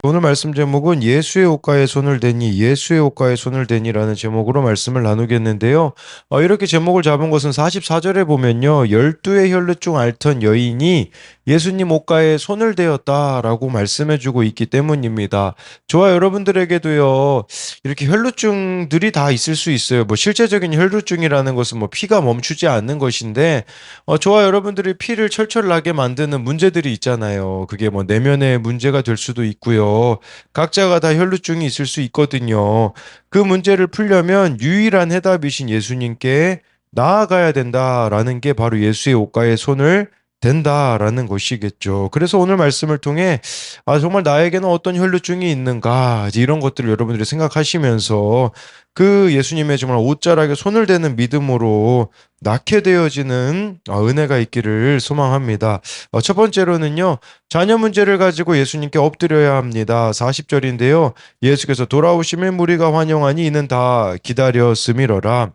오늘 말씀 제목은 예수의 옷가에 손을 대니, 예수의 옷가에 손을 대니라는 제목으로 말씀을 나누겠는데요. 이렇게 제목을 잡은 것은 44절에 보면요. 열두의 혈루증 앓던 여인이 예수님 옷가에 손을 대었다라고 말씀해주고 있기 때문입니다. 저와 여러분들에게도요, 이렇게 혈루증들이 다 있을 수 있어요. 뭐 실제적인 혈루증이라는 것은 뭐 피가 멈추지 않는 것인데, 저와 여러분들이 피를 철철 나게 만드는 문제들이 있잖아요. 그게 뭐 내면의 문제가 될 수도 있고요. 각자가 다 혈루증이 있을 수 있거든요. 그 문제를 풀려면 유일한 해답이신 예수님께 나아가야 된다라는 게 바로 예수의 옷가에 손을 된다라는 것이겠죠. 그래서 오늘 말씀을 통해 정말 나에게는 어떤 혈루증이 있는가 이제 이런 것들을 여러분들이 생각하시면서 그 예수님의 정말 옷자락에 손을 대는 믿음으로 낳게 되어지는 은혜가 있기를 소망합니다. 첫 번째로는요, 자녀 문제를 가지고 예수님께 엎드려야 합니다. 40절인데요, 예수께서 돌아오심을 무리가 환영하니 이는 다 기다렸음이로라.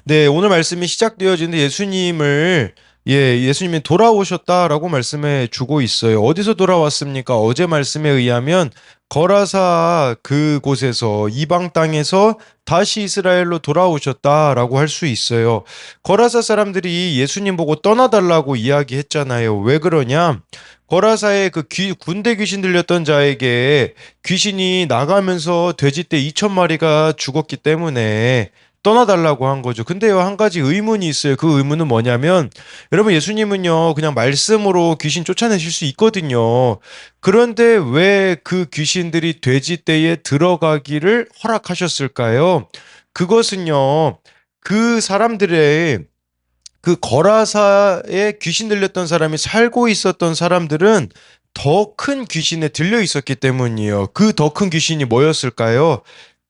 네, 오늘 말씀이 시작되어지는데 예수님이 돌아오셨다라고 말씀해 주고 있어요. 어디서 돌아왔습니까? 어제 말씀에 의하면 거라사 그곳에서 이방 땅에서 다시 이스라엘로 돌아오셨다라고 할 수 있어요. 거라사 사람들이 예수님 보고 떠나달라고 이야기했잖아요. 왜 그러냐? 거라사에 군대 귀신 들렸던 자에게 귀신이 나가면서 돼지떼 2천 마리가 죽었기 때문에 떠나달라고 한 거죠. 근데요, 한 가지 의문이 있어요. 그 의문은 뭐냐면, 여러분, 예수님은요, 그냥 말씀으로 귀신 쫓아내실 수 있거든요. 그런데 왜 그 귀신들이 돼지떼에 들어가기를 허락하셨을까요? 그것은요, 그 사람들의 그 거라사에 귀신 들렸던 사람이 살고 있었던 사람들은 더 큰 귀신에 들려 있었기 때문이에요. 그 더 큰 귀신이 뭐였을까요?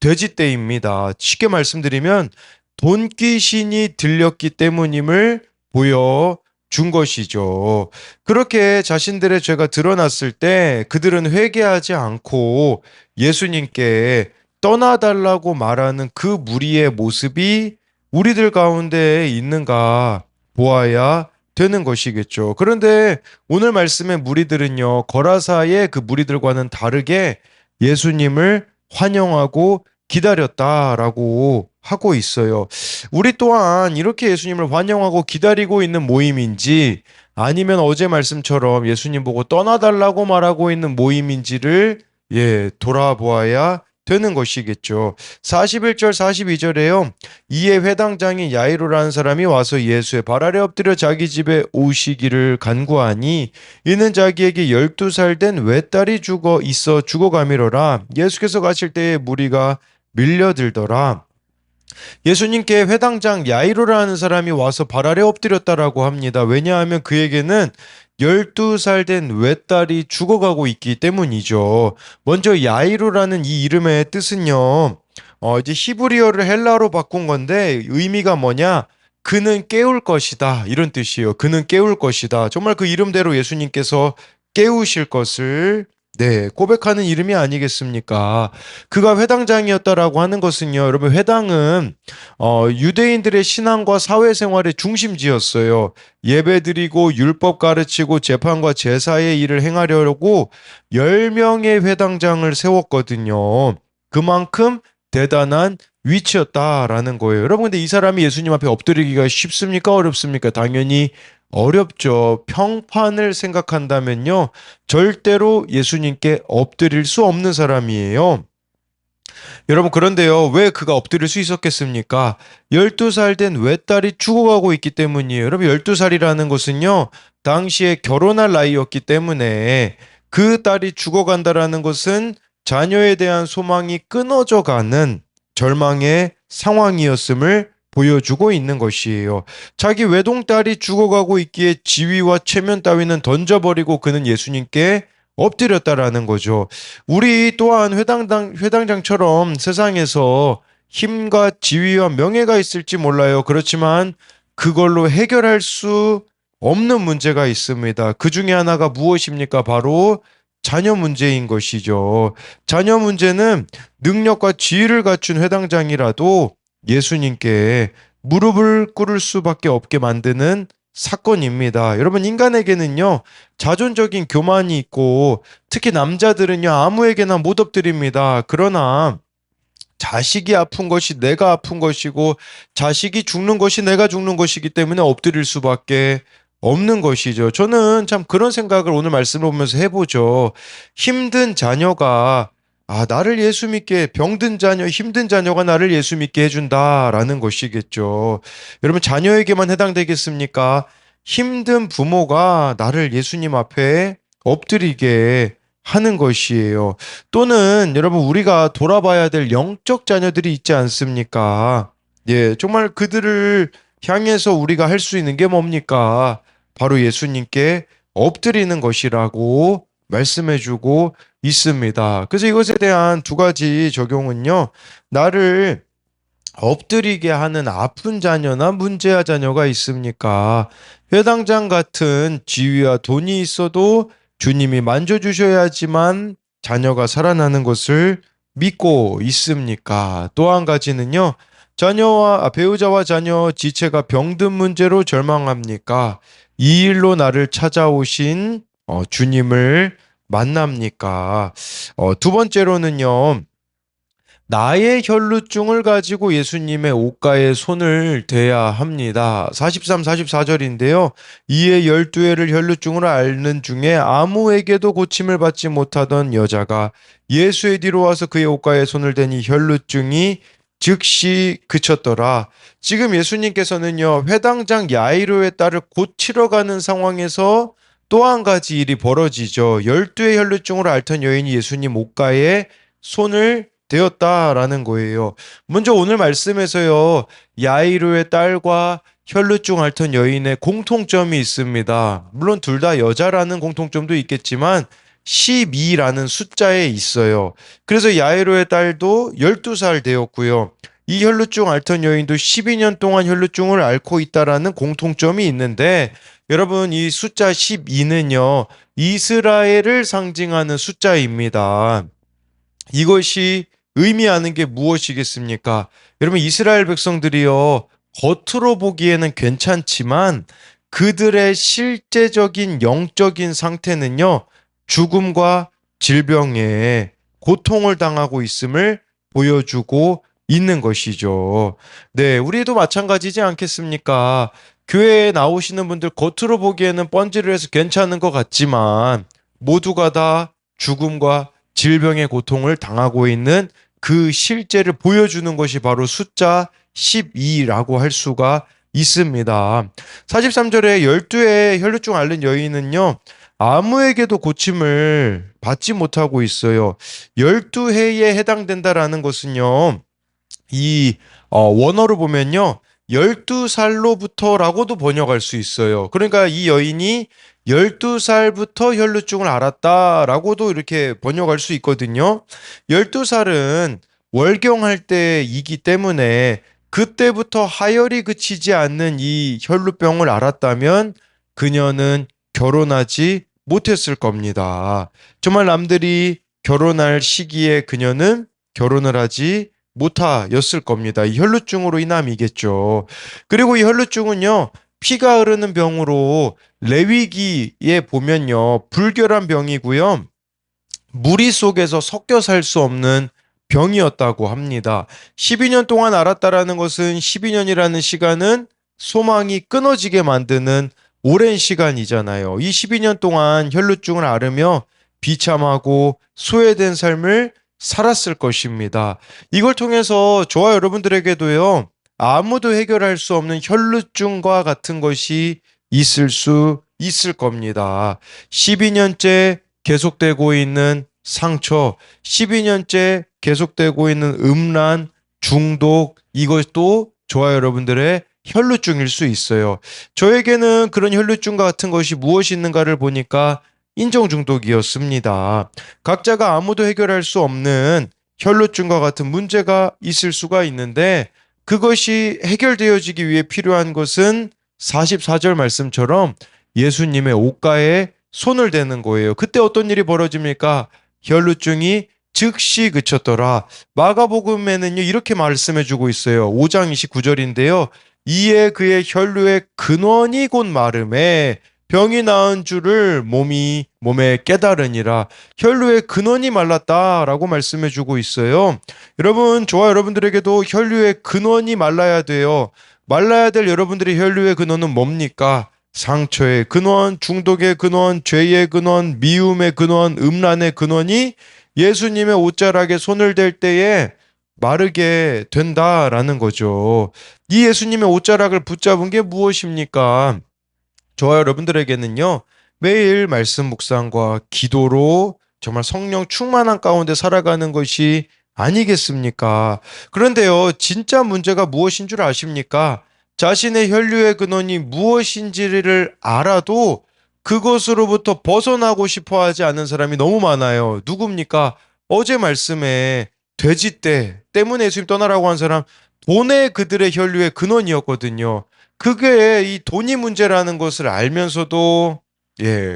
돼지떼입니다. 쉽게 말씀드리면 돈 귀신이 들렸기 때문임을 보여준 것이죠. 그렇게 자신들의 죄가 드러났을 때 그들은 회개하지 않고 예수님께 떠나달라고 말하는 그 무리의 모습이 우리들 가운데 있는가 보아야 되는 것이겠죠. 그런데 오늘 말씀의 무리들은요, 거라사의 그 무리들과는 다르게 예수님을 환영하고 기다렸다라고 하고 있어요. 우리 또한 이렇게 예수님을 환영하고 기다리고 있는 모임인지 아니면 어제 말씀처럼 예수님 보고 떠나달라고 말하고 있는 모임인지를 돌아보아야 되는 것이겠죠. 41절 42절에요. 이에 회당장인 야이로라는 사람이 와서 예수의 발 아래 엎드려 자기 집에 오시기를 간구하니 이는 자기에게 12살 된 외딸이 죽어가미로라. 예수께서 가실 때에 무리가 밀려들더라. 예수님께 회당장 야이로라는 사람이 와서 발 아래 엎드렸다라고 합니다. 왜냐하면 그에게는 12살 된 외딸이 죽어가고 있기 때문이죠. 먼저 야이로라는 이 이름의 뜻은요, 이제 히브리어를 헬라어로 바꾼 건데 의미가 뭐냐? 그는 깨울 것이다. 이런 뜻이에요. 그는 깨울 것이다. 정말 그 이름대로 예수님께서 깨우실 것을 고백하는 이름이 아니겠습니까? 그가 회당장이었다라고 하는 것은요, 여러분, 회당은 유대인들의 신앙과 사회생활의 중심지였어요. 예배드리고 율법 가르치고 재판과 제사의 일을 행하려고 10명의 회당장을 세웠거든요. 그만큼 대단한 위치였다라는 거예요. 여러분, 근데 이 사람이 예수님 앞에 엎드리기가 쉽습니까? 어렵습니까? 당연히 어렵죠. 평판을 생각한다면요, 절대로 예수님께 엎드릴 수 없는 사람이에요. 여러분, 그런데요, 왜 그가 엎드릴 수 있었겠습니까? 12살 된 외딸이 죽어가고 있기 때문이에요. 여러분, 12살이라는 것은요, 당시에 결혼할 나이였기 때문에 그 딸이 죽어간다라는 것은 자녀에 대한 소망이 끊어져 가는 절망의 상황이었음을 보여주고 있는 것이에요. 자기 외동딸이 죽어가고 있기에 지위와 체면 따위는 던져버리고 그는 예수님께 엎드렸다라는 거죠. 우리 또한 회당장처럼 세상에서 힘과 지위와 명예가 있을지 몰라요. 그렇지만 그걸로 해결할 수 없는 문제가 있습니다. 그 중에 하나가 무엇입니까? 바로 자녀 문제인 것이죠. 자녀 문제는 능력과 지위를 갖춘 회당장이라도 예수님께 무릎을 꿇을 수밖에 없게 만드는 사건입니다. 여러분, 인간에게는요, 자존적인 교만이 있고, 특히 남자들은요, 아무에게나 못 엎드립니다. 그러나, 자식이 아픈 것이 내가 아픈 것이고, 자식이 죽는 것이 내가 죽는 것이기 때문에 엎드릴 수밖에 없는 것이죠. 저는 참 그런 생각을 오늘 말씀을 보면서 해보죠. 힘든 자녀가 나를 예수 믿게, 병든 자녀, 힘든 자녀가 나를 예수 믿게 해준다라는 것이겠죠. 여러분, 자녀에게만 해당되겠습니까? 힘든 부모가 나를 예수님 앞에 엎드리게 하는 것이에요. 또는 여러분, 우리가 돌아봐야 될 영적 자녀들이 있지 않습니까? 예, 정말 그들을 향해서 우리가 할 수 있는 게 뭡니까? 바로 예수님께 엎드리는 것이라고 말씀해주고 있습니다. 그래서 이것에 대한 두 가지 적용은요, 나를 엎드리게 하는 아픈 자녀나 문제아 자녀가 있습니까? 회당장 같은 지위와 돈이 있어도 주님이 만져주셔야지만 자녀가 살아나는 것을 믿고 있습니까? 또 한 가지는요, 배우자와 자녀 지체가 병든 문제로 절망합니까? 이 일로 나를 찾아오신 주님을 만납니까? 두 번째로는요, 나의 혈루증을 가지고 예수님의 옷가에 손을 대야 합니다. 43, 44절인데요. 이에 12회를 혈루증으로 앓는 중에 아무에게도 고침을 받지 못하던 여자가 예수의 뒤로 와서 그의 옷가에 손을 대니 혈루증이 즉시 그쳤더라. 지금 예수님께서는요, 회당장 야이로의 딸을 고치러 가는 상황에서 또 한 가지 일이 벌어지죠. 12회 혈루증으로 앓던 여인이 예수님 옷가에 손을 되었다라는 거예요. 먼저 오늘 말씀에서요, 야이로의 딸과 혈루증 앓던 여인의 공통점이 있습니다. 물론 둘 다 여자라는 공통점도 있겠지만 12라는 숫자에 있어요. 그래서 야이로의 딸도 12살 되었고요. 이 혈루증 앓던 여인도 12년 동안 혈루증을 앓고 있다라는 공통점이 있는데, 여러분, 이 숫자 12는요, 이스라엘을 상징하는 숫자입니다. 이것이 의미하는 게 무엇이겠습니까? 여러분, 이스라엘 백성들이요, 겉으로 보기에는 괜찮지만 그들의 실제적인 영적인 상태는요, 죽음과 질병에 고통을 당하고 있음을 보여주고 있는 것이죠. 네, 우리도 마찬가지지 않겠습니까? 교회에 나오시는 분들 겉으로 보기에는 번지를 해서 괜찮은 것 같지만 모두가 다 죽음과 질병의 고통을 당하고 있는 그 실제를 보여주는 것이 바로 숫자 12라고 할 수가 있습니다. 43절에 12의 혈루증 앓는 여인은요, 아무에게도 고침을 받지 못하고 있어요. 12회에 해당된다라는 것은요, 이 원어로 보면요, 12살로부터라고도 번역할 수 있어요. 그러니까 이 여인이 12살부터 혈루증을 앓았다라고도 이렇게 번역할 수 있거든요. 12살은 월경할 때이기 때문에 그때부터 하열이 그치지 않는 이 혈루병을 앓았다면 그녀는 결혼하지 못했을 겁니다. 정말 남들이 결혼할 시기에 그녀는 결혼을 하지 못하였을 겁니다. 이 혈루증으로 인함이겠죠. 그리고 이 혈루증은요, 피가 흐르는 병으로 레위기에 보면요, 불결한 병이고요, 무리 속에서 섞여 살 수 없는 병이었다고 합니다. 12년 동안 앓았다라는 것은 12년이라는 시간은 소망이 끊어지게 만드는 오랜 시간이잖아요. 이 12년 동안 혈루증을 앓으며 비참하고 소외된 삶을 살았을 것입니다. 이걸 통해서 저와 여러분들에게도요, 아무도 해결할 수 없는 혈루증과 같은 것이 있을 수 있을 겁니다. 12년째 계속되고 있는 상처, 12년째 계속되고 있는 음란, 중독, 이것도 저와 여러분들의 혈루증일 수 있어요. 저에게는 그런 혈루증과 같은 것이 무엇이 있는가를 보니까 인정 중독이었습니다. 각자가 아무도 해결할 수 없는 혈루증과 같은 문제가 있을 수가 있는데 그것이 해결되어지기 위해 필요한 것은 44절 말씀처럼 예수님의 옷가에 손을 대는 거예요. 그때 어떤 일이 벌어집니까? 혈루증이 즉시 그쳤더라. 마가복음에는요, 이렇게 말씀해 주고 있어요. 5장 29절인데요. 이에 그의 혈류의 근원이 곧 마름에 병이 나은 줄을 몸에 깨달으니라. 혈류의 근원이 말랐다라고 말씀해 주고 있어요. 여러분, 저와 여러분들에게도 혈류의 근원이 말라야 돼요. 말라야 될 여러분들의 혈류의 근원은 뭡니까? 상처의 근원, 중독의 근원, 죄의 근원, 미움의 근원, 음란의 근원이 예수님의 옷자락에 손을 댈 때에 마르게 된다라는 거죠. 이 예수님의 옷자락을 붙잡은 게 무엇입니까? 저와 여러분들에게는요, 매일 말씀 묵상과 기도로 정말 성령 충만한 가운데 살아가는 것이 아니겠습니까? 그런데요, 진짜 문제가 무엇인 줄 아십니까? 자신의 혈류의 근원이 무엇인지를 알아도 그것으로부터 벗어나고 싶어 하지 않는 사람이 너무 많아요. 누굽니까? 어제 말씀에 돼지떼 때문에 예수님 떠나라고 한 사람, 돈에 그들의 혈류의 근원이었거든요. 그게 이 돈이 문제라는 것을 알면서도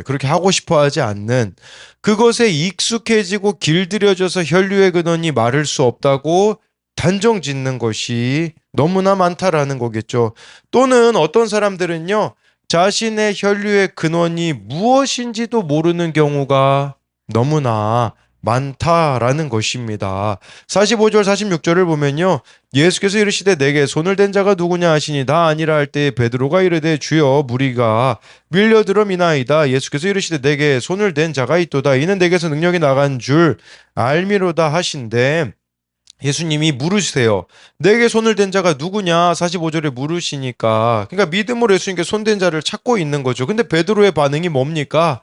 그렇게 하고 싶어 하지 않는, 그것에 익숙해지고 길들여져서 혈류의 근원이 마를 수 없다고 단정 짓는 것이 너무나 많다라는 거겠죠. 또는 어떤 사람들은요, 자신의 혈류의 근원이 무엇인지도 모르는 경우가 너무나 많다라는 것입니다. 45절 46절을 보면요, 예수께서 이르시되 내게 손을 댄 자가 누구냐 하시니 다 아니라 할 때 베드로가 이르되 주여 무리가 밀려들어 미나이다. 예수께서 이르시되 내게 손을 댄 자가 있도다. 이는 내게서 능력이 나간 줄 알미로다 하신대. 예수님이 물으세요. 내게 손을 댄 자가 누구냐? 45절에 물으시니까. 그러니까 믿음으로 예수님께 손댄 자를 찾고 있는 거죠. 근데 베드로의 반응이 뭡니까?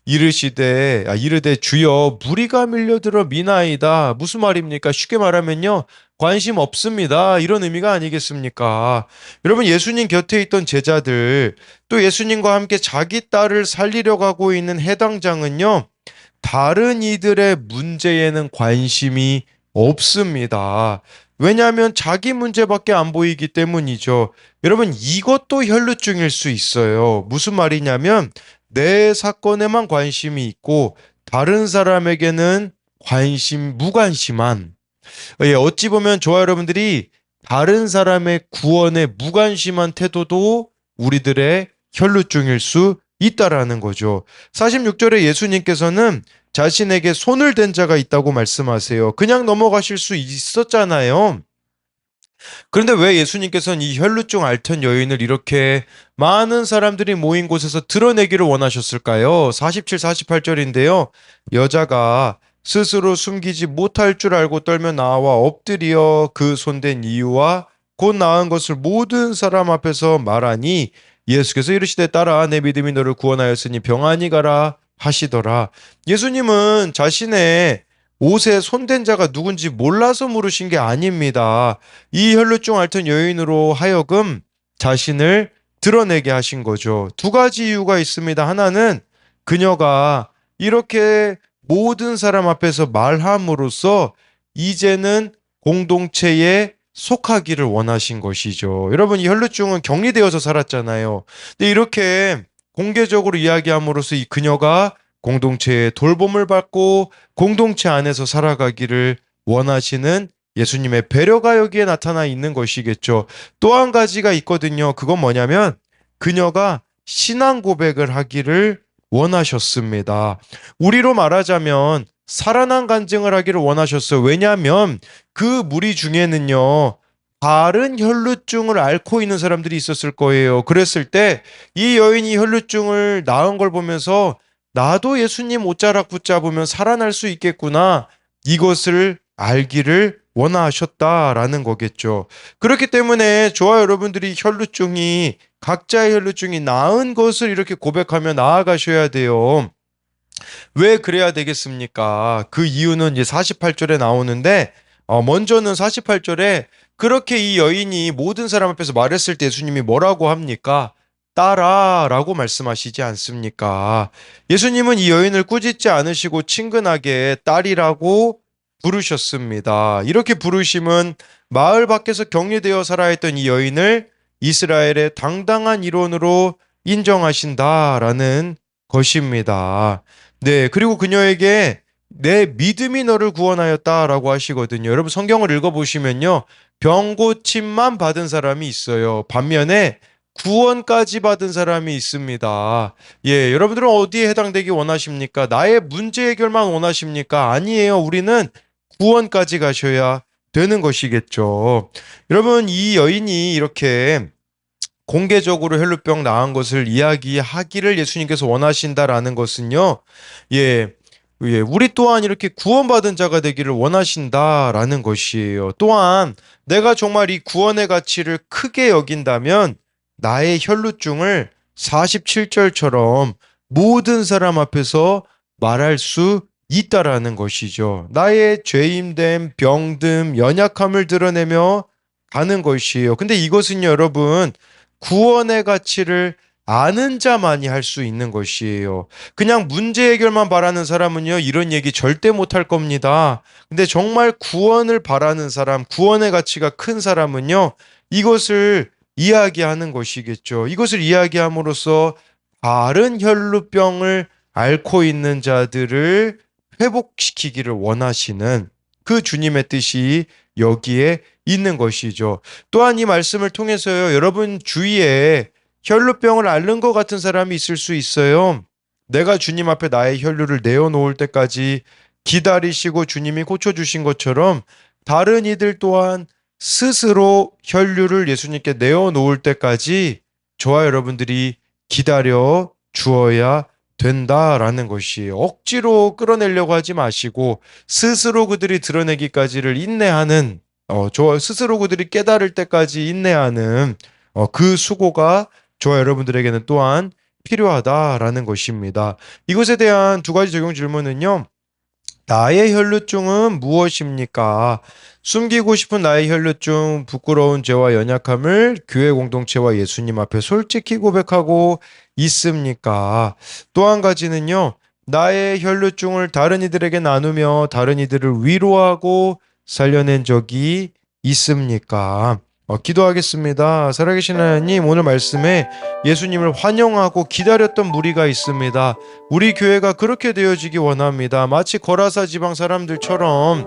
이르되 주여 무리가 밀려들어 미나이다. 무슨 말입니까? 쉽게 말하면요, 관심 없습니다, 이런 의미가 아니겠습니까? 여러분, 예수님 곁에 있던 제자들, 또 예수님과 함께 자기 딸을 살리려고 하고 있는 해당장은요, 다른 이들의 문제에는 관심이 없습니다. 왜냐하면 자기 문제밖에 안 보이기 때문이죠. 여러분, 이것도 혈루증일 수 있어요. 무슨 말이냐면 내 사건에만 관심이 있고 다른 사람에게는 무관심한, 어찌 보면 저와 여러분들이 다른 사람의 구원에 무관심한 태도도 우리들의 혈루증일 수 있다라는 거죠. 46절에 예수님께서는 자신에게 손을 댄 자가 있다고 말씀하세요. 그냥 넘어가실 수 있었잖아요. 그런데 왜 예수님께서는 이 혈루증 앓던 여인을 이렇게 많은 사람들이 모인 곳에서 드러내기를 원하셨을까요? 47, 48절인데요. 여자가 스스로 숨기지 못할 줄 알고 떨며 나와 엎드려 그 손댄 이유와 곧 나은 것을 모든 사람 앞에서 말하니 예수께서 이르시되 딸아 내 믿음이 너를 구원하였으니 평안히 가라 하시더라. 예수님은 자신의 옷에 손댄 자가 누군지 몰라서 물으신 게 아닙니다. 이 혈루증 앓던 여인으로 하여금 자신을 드러내게 하신 거죠. 두 가지 이유가 있습니다. 하나는 그녀가 이렇게 모든 사람 앞에서 말함으로써 이제는 공동체에 속하기를 원하신 것이죠. 여러분, 이 혈루증은 격리되어서 살았잖아요. 근데 이렇게 공개적으로 이야기함으로써 이 그녀가 공동체의 돌봄을 받고 공동체 안에서 살아가기를 원하시는 예수님의 배려가 여기에 나타나 있는 것이겠죠. 또 한 가지가 있거든요. 그건 뭐냐면 그녀가 신앙 고백을 하기를 원하셨습니다. 우리로 말하자면 살아난 간증을 하기를 원하셨어요. 왜냐하면 그 무리 중에는요, 다른 혈루증을 앓고 있는 사람들이 있었을 거예요. 그랬을 때 이 여인이 혈루증을 나은 걸 보면서 나도 예수님 옷자락 붙잡으면 살아날 수 있겠구나, 이것을 알기를 원하셨다라는 거겠죠. 그렇기 때문에 저와 여러분들이 각자의 혈루증이 나은 것을 이렇게 고백하며 나아가셔야 돼요. 왜 그래야 되겠습니까? 그 이유는 이제 48절에 나오는데, 먼저는 48절에 그렇게 이 여인이 모든 사람 앞에서 말했을 때 예수님이 뭐라고 합니까? 딸아 라고 말씀하시지 않습니까? 예수님은 이 여인을 꾸짖지 않으시고 친근하게 딸이라고 부르셨습니다. 이렇게 부르심은 마을 밖에서 격리되어 살아야 했던 이 여인을 이스라엘의 당당한 일원으로 인정하신다라는 것입니다. 네, 그리고 그녀에게 내 믿음이 너를 구원하였다라고 하시거든요. 여러분 성경을 읽어보시면요. 병 고침만 받은 사람이 있어요. 반면에 구원까지 받은 사람이 있습니다. 예, 여러분들은 어디에 해당되기 원하십니까? 나의 문제 해결만 원하십니까? 아니에요. 우리는 구원까지 가셔야 되는 것이겠죠. 여러분, 이 여인이 이렇게 공개적으로 혈루병 나은 것을 이야기하기를 예수님께서 원하신다라는 것은요. 예, 우리 또한 이렇게 구원받은 자가 되기를 원하신다라는 것이에요. 또한 내가 정말 이 구원의 가치를 크게 여긴다면 나의 혈루증을 47절처럼 모든 사람 앞에서 말할 수 있다라는 것이죠. 나의 죄임됨, 병듦, 연약함을 드러내며 가는 것이에요. 근데 이것은요, 여러분, 구원의 가치를 아는 자만이 할 수 있는 것이에요. 그냥 문제 해결만 바라는 사람은요, 이런 얘기 절대 못할 겁니다. 근데 정말 구원을 바라는 사람, 구원의 가치가 큰 사람은요, 이것을 이야기하는 것이겠죠. 이것을 이야기함으로써 다른 혈루병을 앓고 있는 자들을 회복시키기를 원하시는 그 주님의 뜻이 여기에 있는 것이죠. 또한 이 말씀을 통해서요, 여러분 주위에 혈루병을 앓는 것 같은 사람이 있을 수 있어요. 내가 주님 앞에 나의 혈루를 내어놓을 때까지 기다리시고 주님이 고쳐주신 것처럼 다른 이들 또한 스스로 혈류를 예수님께 내어놓을 때까지 저와 여러분들이 기다려 주어야 된다라는 것이에요. 억지로 끌어내려고 하지 마시고 스스로 그들이 드러내기까지를 인내하는 저 스스로 그들이 깨달을 때까지 인내하는 그 수고가 저와 여러분들에게는 또한 필요하다라는 것입니다. 이것에 대한 두 가지 적용 질문은요. 나의 혈루증은 무엇입니까? 숨기고 싶은 나의 혈루증, 부끄러운 죄와 연약함을 교회 공동체와 예수님 앞에 솔직히 고백하고 있습니까? 또 한 가지는요, 나의 혈루증을 다른 이들에게 나누며 다른 이들을 위로하고 살려낸 적이 있습니까? 기도하겠습니다. 살아계신 하나님, 오늘 말씀에 예수님을 환영하고 기다렸던 무리가 있습니다. 우리 교회가 그렇게 되어지기 원합니다. 마치 거라사 지방 사람들처럼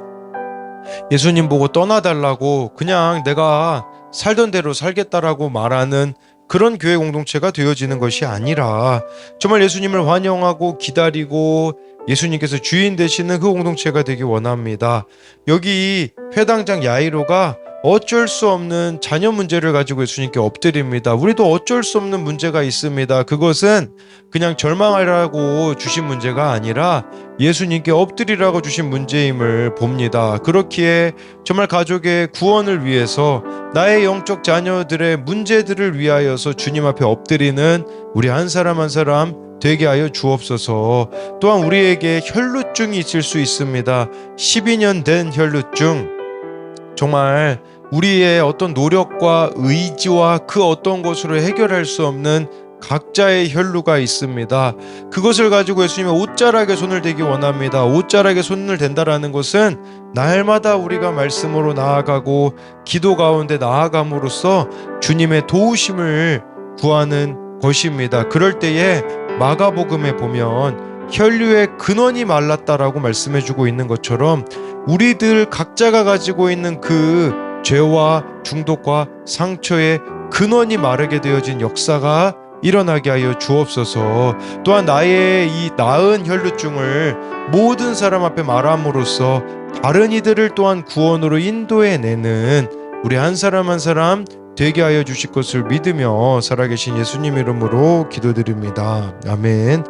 예수님 보고 떠나달라고 그냥 내가 살던 대로 살겠다라고 말하는 그런 교회 공동체가 되어지는 것이 아니라 정말 예수님을 환영하고 기다리고 예수님께서 주인 되시는 그 공동체가 되기 원합니다. 여기 회당장 야이로가 어쩔 수 없는 자녀 문제를 가지고 예수님께 엎드립니다. 우리도 어쩔 수 없는 문제가 있습니다. 그것은 그냥 절망하라고 주신 문제가 아니라 예수님께 엎드리라고 주신 문제임을 봅니다. 그렇기에 정말 가족의 구원을 위해서 나의 영적 자녀들의 문제들을 위하여서 주님 앞에 엎드리는 우리 한 사람 한 사람 되게 하여 주옵소서. 또한 우리에게 혈루증이 있을 수 있습니다. 12년 된 혈루증. 정말 우리의 어떤 노력과 의지와 그 어떤 것으로 해결할 수 없는 각자의 혈루가 있습니다. 그것을 가지고 예수님의 옷자락에 손을 대기 원합니다. 옷자락에 손을 댄다라는 것은 날마다 우리가 말씀으로 나아가고 기도 가운데 나아감으로써 주님의 도우심을 구하는 것입니다. 그럴 때에 마가복음에 보면 혈류의 근원이 말랐다라고 말씀해주고 있는 것처럼 우리들 각자가 가지고 있는 그 죄와 중독과 상처의 근원이 마르게 되어진 역사가 일어나게 하여 주옵소서. 또한 나의 이 나은 혈루증을 모든 사람 앞에 말함으로써 다른 이들을 또한 구원으로 인도해내는 우리 한 사람 한 사람 되게 하여 주실 것을 믿으며 살아계신 예수님 이름으로 기도드립니다. 아멘.